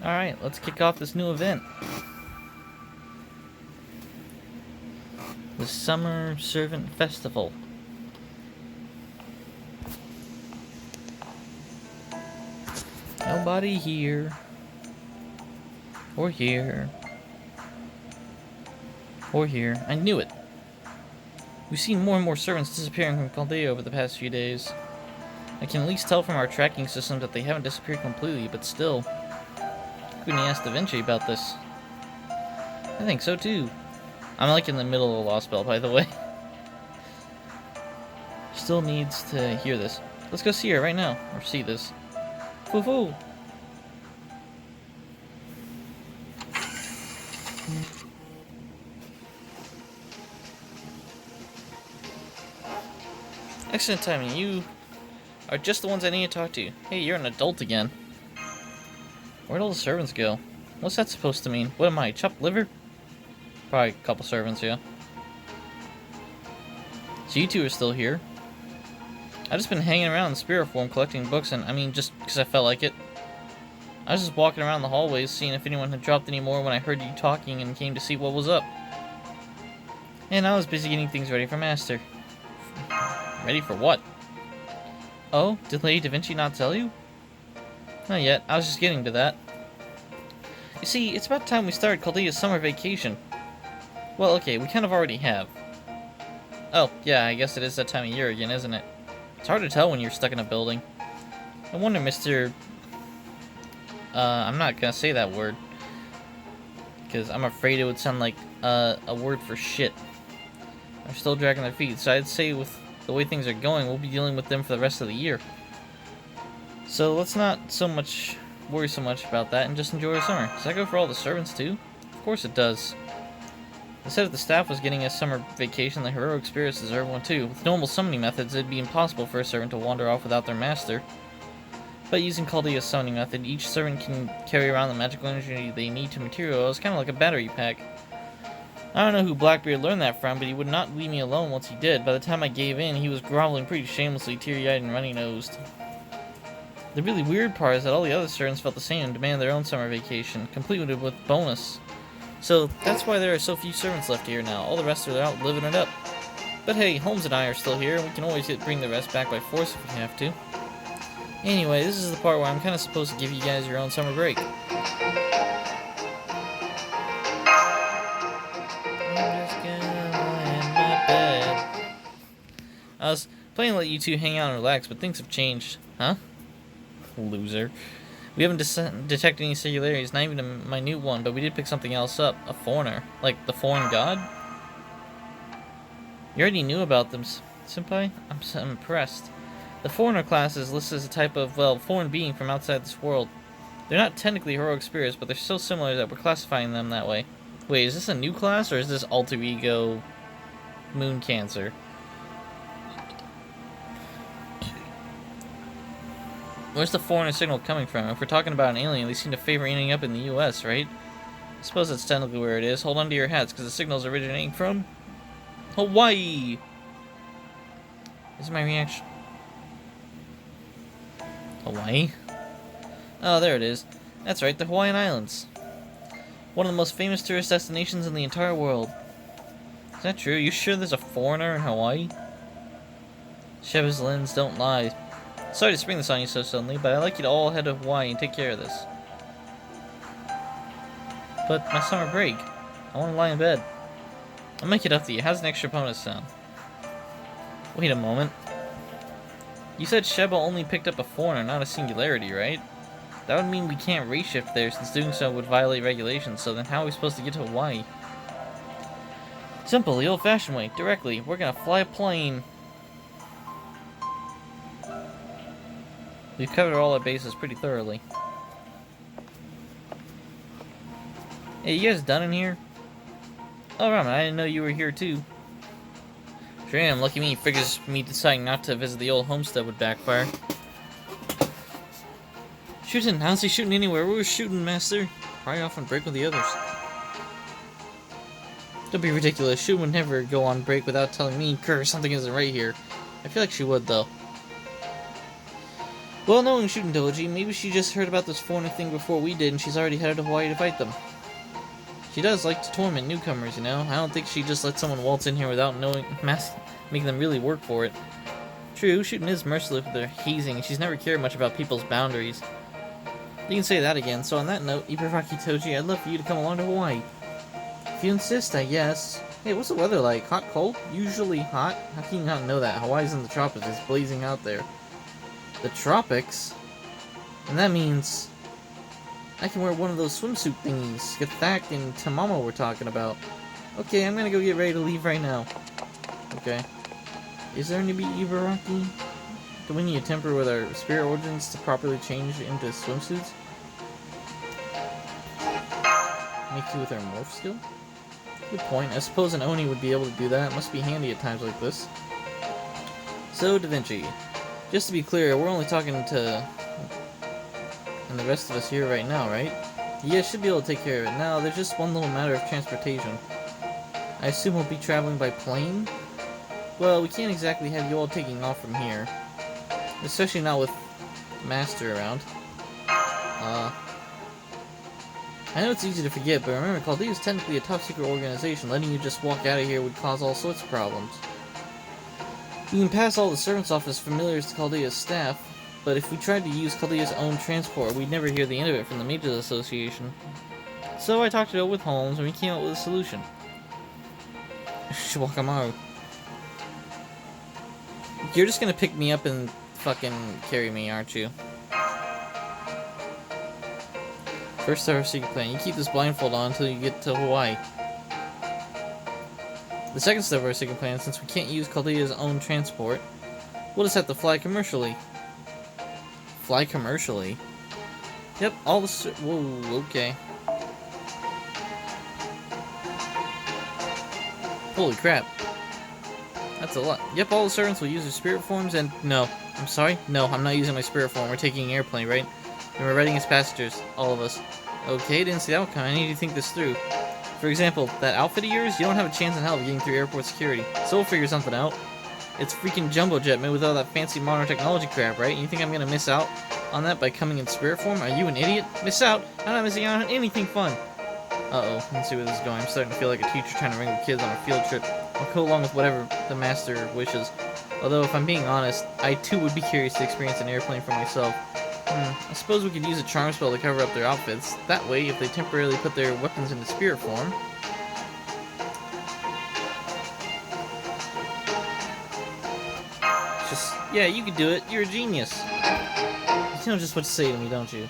Alright, let's kick off this new event. The Summer Servant Festival. Nobody here. Or here. Or here. I knew it. We've seen more and more servants disappearing from Chaldea over the past few days. I can at least tell from our tracking systems that they haven't disappeared completely, but still. Couldn't ask Da Vinci about this. I think so too. I'm like in the middle of a lost spell, by the way. Still needs to hear this. Let's go see her right now, or see this. Foo-foo! Excellent timing. You are just the ones I need to talk to. Hey, you're an adult again. Where'd all the servants go? What's that supposed to mean? What am I, chopped liver? Probably a couple servants, yeah. So you two are still here. I've just been hanging around in spirit form collecting books, and I mean, just because I felt like it. I was just walking around the hallways seeing if anyone had dropped any more when I heard you talking and came to see what was up. And I was busy getting things ready for Master. Ready for what? Oh, did Lady Da Vinci not tell you? Not yet, I was just getting to that. You see, it's about time we started Chaldea's summer vacation. Well, okay, we kind of already have. Oh, yeah, I guess it is that time of year again, isn't it? It's hard to tell when you're stuck in a building. I wonder, Mr. I'm not gonna say that word. Because I'm afraid it would sound like a word for shit. They're still dragging their feet, so I'd say with the way things are going, we'll be dealing with them for the rest of the year. So let's not worry so much about that and just enjoy our summer. Does that go for all the servants too? Of course it does. They said if the staff was getting a summer vacation, the heroic spirits deserve one too. With normal summoning methods, it'd be impossible for a servant to wander off without their master. But using Chaldea's summoning method, each servant can carry around the magical energy they need to materialize, kind of like a battery pack. I don't know who Blackbeard learned that from, but he would not leave me alone once he did. By the time I gave in, he was groveling pretty shamelessly, teary-eyed and runny-nosed. The really weird part is that all the other servants felt the same and demanded their own summer vacation, complete with bonus. So that's why there are so few servants left here now. All the rest are out living it up. But hey, Holmes and I are still here, and we can always bring the rest back by force if we have to. Anyway, this is the part where I'm kind of supposed to give you guys your own summer break. I was planning to let you two hang out and relax, but things have changed. Huh? Loser. We haven't detected any singularities, not even a minute one, but we did pick something else up. A foreigner. Like the foreign god? You already knew about them, Senpai? I'm impressed. The foreigner class is listed as a type of, well, foreign being from outside this world. They're not technically heroic spirits, but they're so similar that we're classifying them that way. Wait, is this a new class, or is this alter ego moon cancer? Where's the foreigner signal coming from? If we're talking about an alien, they seem to favor ending up in the US, right? I suppose that's technically where it is. Hold on to your hats, because the signal's originating from Hawaii! This is my reaction. Hawaii? Oh, there it is. That's right, the Hawaiian Islands. One of the most famous tourist destinations in the entire world. Is that true? You sure there's a foreigner in Hawaii? Sheba's lens don't lie. Sorry to spring this on you so suddenly, but I'd like you to all head to Hawaii and take care of this. But my summer break. I want to lie in bed. I'll make it up to you. How's an extra bonus sound? Wait a moment. You said Sheba only picked up a foreigner, not a singularity, right? That would mean we can't race shift there, since doing so would violate regulations, so then how are we supposed to get to Hawaii? Simple, the old-fashioned way. Directly. We're gonna fly a plane. We've covered all our bases pretty thoroughly. Hey, you guys done in here? Oh, Ramen, I didn't know you were here too. Sure am. Lucky me. Figures me deciding not to visit the old homestead would backfire. Shooting? How's he shooting anywhere? We were shooting, Master. Probably off on break with the others. Don't be ridiculous. Shooting would never go on break without telling me, Kerr, something isn't right here. I feel like she would, though. Well, knowing Shooting Doji, maybe she just heard about this foreigner thing before we did and she's already headed to Hawaii to fight them. She does like to torment newcomers, you know? I don't think she just let someone waltz in here without making them really work for it. True, Shooting is merciless with their hazing, and she's never cared much about people's boundaries. You can say that again, so on that note, Ibaraki Toji, I'd love for you to come along to Hawaii. If you insist, I guess. Hey, what's the weather like? Hot, cold? Usually hot? How can you not know that? Hawaii's in the tropics, it's blazing out there. The tropics? And that means I can wear one of those swimsuit thingies Gathak and Tamamo were talking about. Okay, I'm gonna go get ready to leave right now. Okay. Is there any Ibaraki? Do we need to temper with our spirit origins to properly change into swimsuits? Make do with our morph skill? Good point. I suppose an Oni would be able to do that. It must be handy at times like this. So, Da Vinci. Just to be clear, we're only talking to... and the rest of us here right now, right? Yeah, should be able to take care of it. Now, there's just one little matter of transportation. I assume we'll be traveling by plane? Well, we can't exactly have you all taking off from here. Especially not with Master around. I know it's easy to forget, but remember, Chaldea is technically a top-secret organization. Letting you just walk out of here would cause all sorts of problems. You can pass all the servants off as familiars to Chaldea's staff, but if we tried to use Chaldea's own transport, we'd never hear the end of it from the Mages Association. So I talked it out with Holmes, and we came up with a solution. Shwakamaru. You're just gonna pick me up and fucking carry me, aren't you? First step of our secret plan. You keep this blindfold on until you get to Hawaii. The second step of our secret plan, since we can't use Chaldea's own transport, we'll just have to fly commercially. Fly commercially? Yep, all the whoa, okay. Holy crap. That's a lot. Yep, all the servants will use their spirit forms and... No. I'm sorry? No, I'm not using my spirit form. We're taking an airplane, right? And we're riding as passengers. All of us. Okay, didn't see that one coming. I need to think this through. For example, that outfit of yours, you don't have a chance in hell of getting through airport security. So we'll figure something out. It's freaking jumbo jet made with all that fancy modern technology crap, right? You think I'm gonna miss out on that by coming in spirit form? Are you an idiot? Miss out? I'm not missing out on anything fun. Uh-oh, let's see where this is going. I'm starting to feel like a teacher trying to wrangle kids on a field trip. I'll go along with whatever the master wishes. Although, if I'm being honest, I too would be curious to experience an airplane for myself. I suppose we could use a charm spell to cover up their outfits. That way, if they temporarily put their weapons into spirit form... Just, yeah, you could do it. You're a genius. You know just what to say to me, don't you?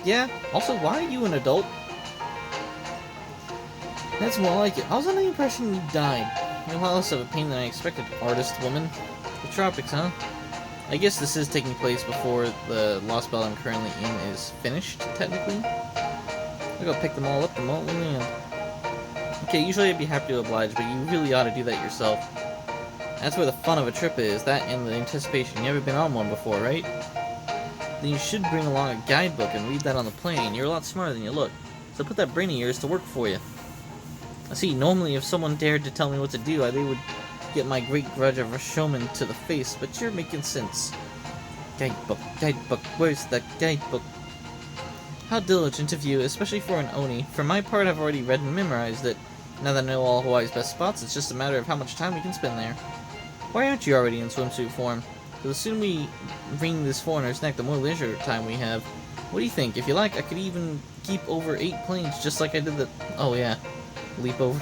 Yeah? Also, why are you an adult? That's more like it. I was under the impression you died. You're a lot less of a pain than I expected, artist woman. The tropics, huh? I guess this is taking place before the Lost Belt I'm currently in is finished, technically. I'll go pick them all up the moment we land. Okay, usually I'd be happy to oblige, but you really ought to do that yourself. That's where the fun of a trip is, that and the anticipation. You never been on one before, right? Then you should bring along a guidebook and read that on the plane. You're a lot smarter than you look. So put that brain of yours to work for you. I see, normally if someone dared to tell me what to do, they would get my great grudge of a showman to the face, but you're making sense. Guidebook, guidebook, where's that guidebook? How diligent of you, especially for an Oni. For my part, I've already read and memorized it. Now that I know all Hawaii's best spots, it's just a matter of how much time we can spend there. Why aren't you already in swimsuit form? Because the sooner we wring this foreigner's neck, the more leisure time we have. What do you think? If you like, I could even keep over 8 planes just like I did the... Oh yeah, leap over.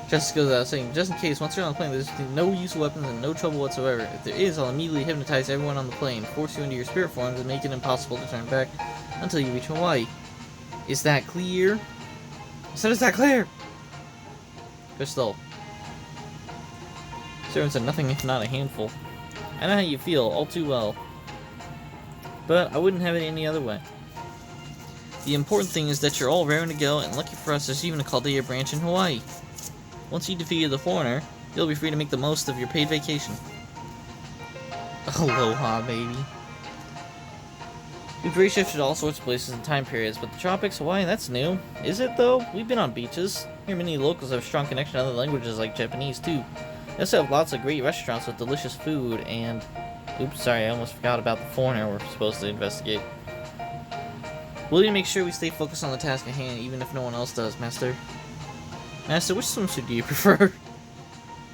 Just goes without saying, just in case, once you're on the plane, there's no use of weapons and no trouble whatsoever. If there is, I'll immediately hypnotize everyone on the plane, force you into your spirit forms, and make it impossible to turn back until you reach Hawaii. Is that clear? I said, is that clear? Crystal. Servants are nothing if not a handful. I know how you feel, all too well. But I wouldn't have it any other way. The important thing is that you're all raring to go, and lucky for us, there's even a Chaldea branch in Hawaii. Once you defeated the foreigner, you'll be free to make the most of your paid vacation. Aloha, baby. We've reshifted all sorts of places and time periods, but the tropics, Hawaii, that's new. Is it, though? We've been on beaches. Here many locals have a strong connection to other languages like Japanese, too. They also have lots of great restaurants with delicious food, and Oops, sorry, I almost forgot about the foreigner we're supposed to investigate. We'll need to make sure we stay focused on the task at hand, even if no one else does, Master. Master, which swimsuit do you prefer?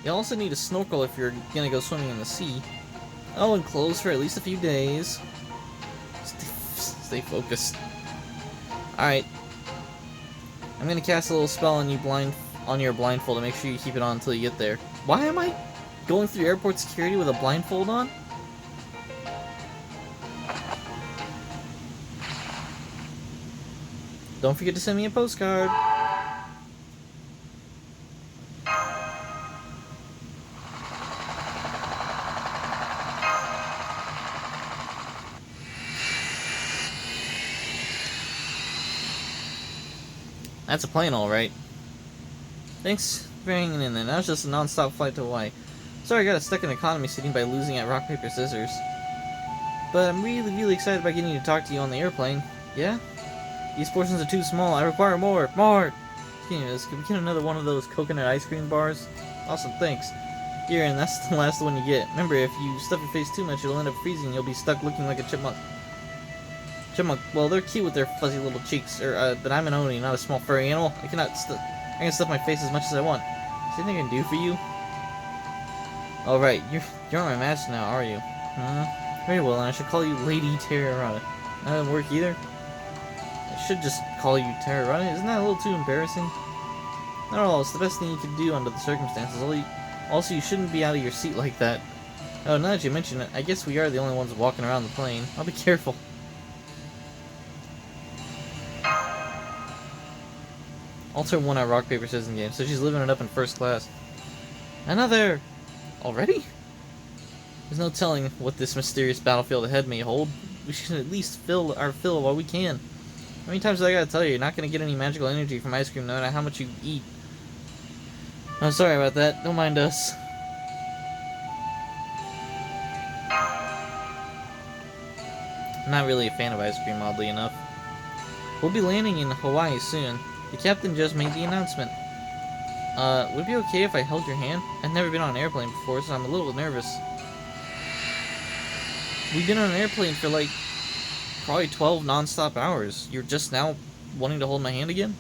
You also need a snorkel if you're gonna go swimming in the sea. Oh, and clothes for at least a few days. Stay focused. Alright. I'm gonna cast a little spell on your blindfold to make sure you keep it on until you get there. Why am I going through airport security with a blindfold on? Don't forget to send me a postcard. That's a plane, alright. Thanks for hanging in there. That was just a non-stop flight to Hawaii. Sorry I got stuck in economy seating by losing at rock, paper, scissors. But I'm really excited about getting to talk to you on the airplane. Yeah? These portions are too small. I require more. More! Anyways, can we get another one of those coconut ice cream bars? Awesome, thanks. Here, and that's the last one you get. Remember, if you stuff your face too much, you'll end up freezing. You'll be stuck looking like a chipmunk. Chipmunk, well, they're cute with their fuzzy little cheeks, but I'm an Oni, not a small furry animal. I can stuff my face as much as I want. Is there anything I can do for you? Alright, you're on my match now, are you? Very well, and I should call you Lady Terrarata. That doesn't work either. I should just call you Terrarata. Isn't that a little too embarrassing? Not at all, it's the best thing you could do under the circumstances. Also, you shouldn't be out of your seat like that. Oh, now that you mention it, I guess we are the only ones walking around the plane. I'll be careful. Alter won our rock, paper, scissors game, so she's living it up in first class. Another! Already? There's no telling what this mysterious battlefield ahead may hold. We should at least fill our fill while we can. How many times do I gotta tell you, you're not gonna get any magical energy from ice cream no matter how much you eat. I'm sorry about that, don't mind us. I'm not really a fan of ice cream, oddly enough. We'll be landing in Hawaii soon. The captain just made the announcement. Would it be okay if I held your hand? I've never been on an airplane before, so I'm a little nervous. We've been on an airplane for like probably 12 non-stop hours. You're just now wanting to hold my hand again?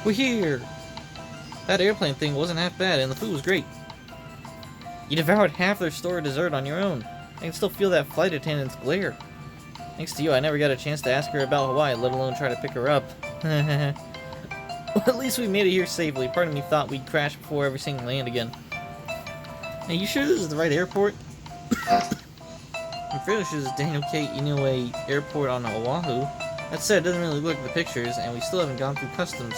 We're here! That airplane thing wasn't half bad, and the food was great. You devoured half their store of dessert on your own. I can still feel that flight attendant's glare. Thanks to you, I never got a chance to ask her about Hawaii, let alone try to pick her up. Well, at least we made it here safely. Part of me thought we'd crash before ever seeing land again. Are you sure this is the right airport? I'm fairly sure this is Daniel K. Inoue Airport on Oahu. That said, it doesn't really look like the pictures, and we still haven't gone through customs.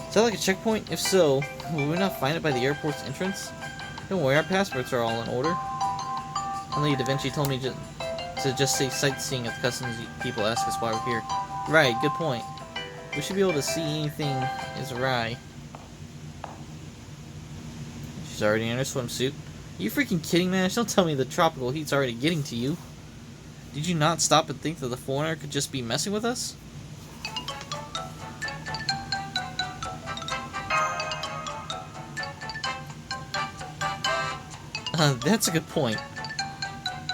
Is that like a checkpoint? If so, will we not find it by the airport's entrance? Don't worry, our passports are all in order. Only Da Vinci told me to just say sightseeing if the customs people ask us why we're here. Right, good point. We should be able to see anything is awry. She's already in her swimsuit. Are you freaking kidding, man? Don't tell me the tropical heat's already getting to you. Did you not stop and think that the foreigner could just be messing with us? That's a good point.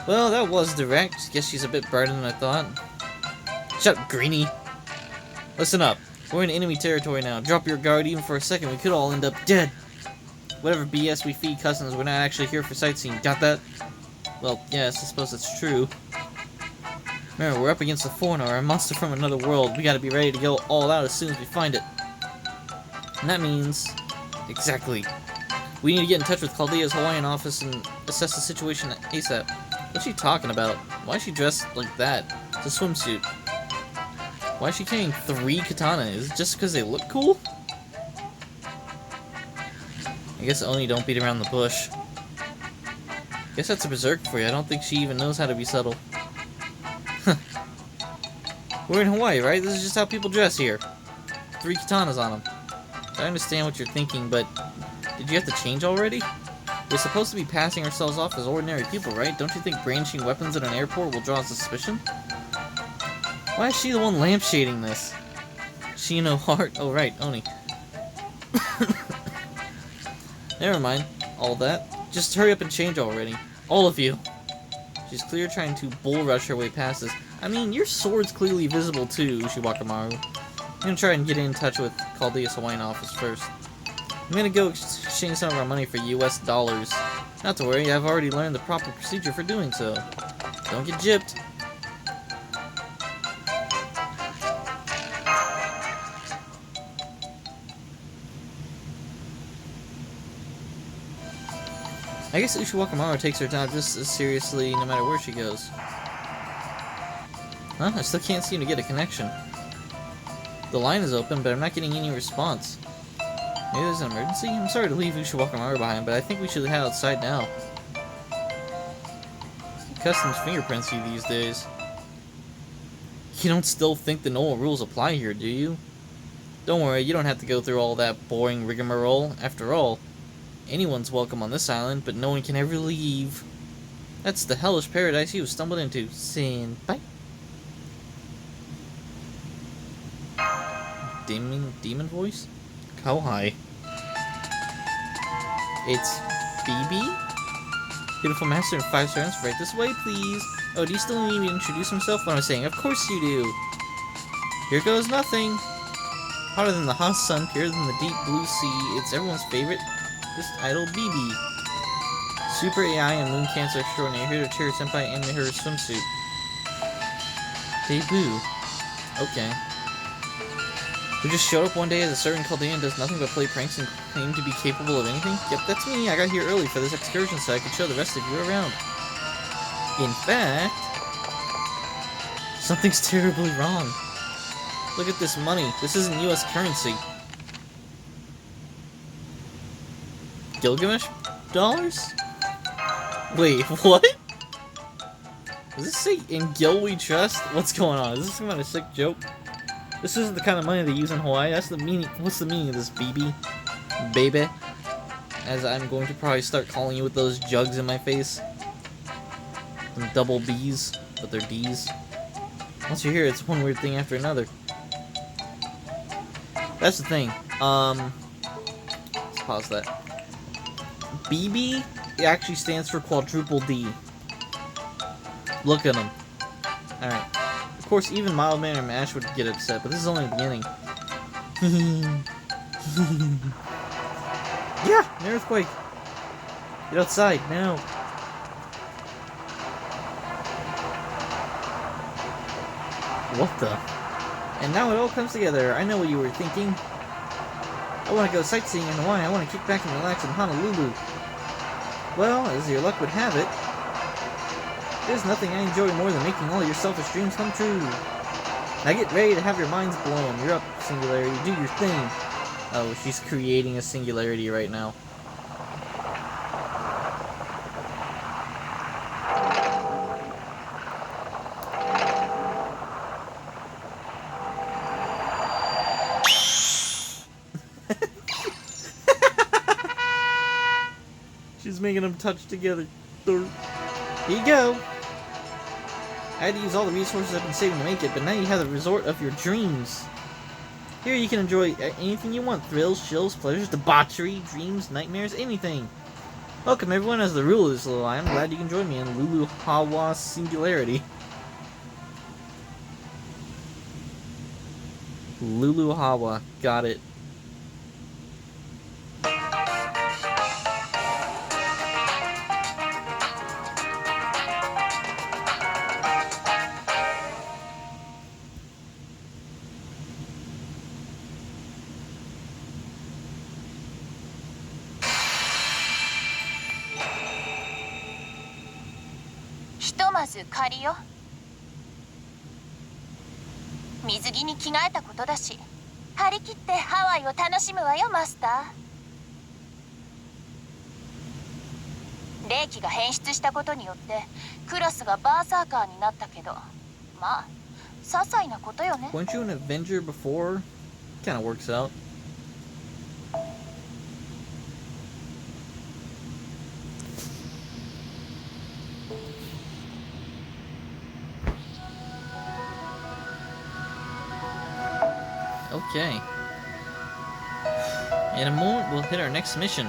Well, that was direct. Guess she's a bit brighter than I thought. Shut up, Greenie. Listen up. We're in enemy territory now. Drop your guard even for a second. We could all end up dead. Whatever BS we feed customs, we're not actually here for sightseeing. Got that? Well, yes, I suppose it's true. Remember, we're up against a foreigner, a monster from another world. We gotta be ready to go all out as soon as we find it. And that means... Exactly. We need to get in touch with Chaldea's Hawaiian office and assess the situation ASAP. What's she talking about? Why is she dressed like that? It's a swimsuit. Why is she carrying 3 katanas? Is it just because they look cool? I guess Oni don't beat around the bush. Guess that's a berserk for you. I don't think she even knows how to be subtle. We're in Hawaii, right? This is just how people dress here. 3 katanas on them. I understand what you're thinking, but did you have to change already? We're supposed to be passing ourselves off as ordinary people, right? Don't you think brandishing weapons at an airport will draw suspicion? Why is she the one lampshading this? She no heart. Oh, right, Oni. Never mind all that. Just hurry up and change already. All of you. She's clearly trying to bull rush her way past us. I mean, your sword's clearly visible too, Ushiwakamaru. I'm gonna try and get in touch with Chaldea's Hawaiian office first. I'm gonna go exchange some of our money for US dollars. Not to worry, I've already learned the proper procedure for doing so. Don't get gypped. I guess Ushiwakamaru takes her job just as seriously no matter where she goes. Huh? I still can't seem to get a connection. The line is open, but I'm not getting any response. Maybe there's an emergency? I'm sorry to leave Ushiwakamaru behind, but I think we should head outside now. Customs fingerprints you these days. You don't still think the normal rules apply here, do you? Don't worry, you don't have to go through all that boring rigmarole. After all, anyone's welcome on this island, but no one can ever leave. That's the hellish paradise you stumbled into, senpai. Demon voice? How high? It's BB? Beautiful master and 5 servants, right this way, please. Oh, do you still need me to introduce himself? What am I saying? Of course you do. Here goes nothing. Hotter than the hot sun, purer than the deep blue sea. It's everyone's favorite. This idol, BB. Super AI and moon cancer extraordinary. Here to cheer senpai and her swimsuit. Debut. Okay. Who just showed up one day as a certain Chaldean and does nothing but play pranks and claim to be capable of anything? Yep, that's me. I got here early for this excursion so I could show the rest of you around. In fact, something's terribly wrong. Look at this money. This isn't US currency. Gilgamesh dollars? Wait, what? Does this say in Gil we trust? What's going on? Is this some kind of sick joke? This isn't the kind of money they use in Hawaii. That's the meaning. What's the meaning of this, BB? Baby? As I'm going to probably start calling you with those jugs in my face. Them double B's, but they're D's. Once you're here, it's one weird thing after another. That's the thing. Let's pause that. BB, it actually stands for quadruple D. Look at them. Alright. Of course, even mild-mannered Mash would get upset, but this is only the beginning. Yeah, an earthquake. Get outside, now. What the? And now it all comes together. I know what you were thinking. I want to go sightseeing in Hawaii. I want to kick back and relax in Honolulu. Well, as your luck would have it, there's nothing I enjoy more than making all your selfish dreams come true. Now get ready to have your minds blown. You're up, Singularity. Do your thing. Oh, she's creating a singularity right now. She's making them touch together. Here you go. I had to use all the resources I've been saving to make it, but now you have the resort of your dreams. Here you can enjoy anything you want. Thrills, chills, pleasures, debauchery, dreams, nightmares, anything. Welcome everyone as the ruler of this little island. I'm glad you can join me in Lulu Hawa Singularity. Lulu Hawa. Got it.水着に着替えたことだし、張り切ってハワイを楽しむわよ、マスター。霊気が変質したことによってクラスがバーサーカーになったけど、まあ些細なことよね。Weren't you an Avenger before? Kinda works out. Okay. In a moment, we'll hit our next mission.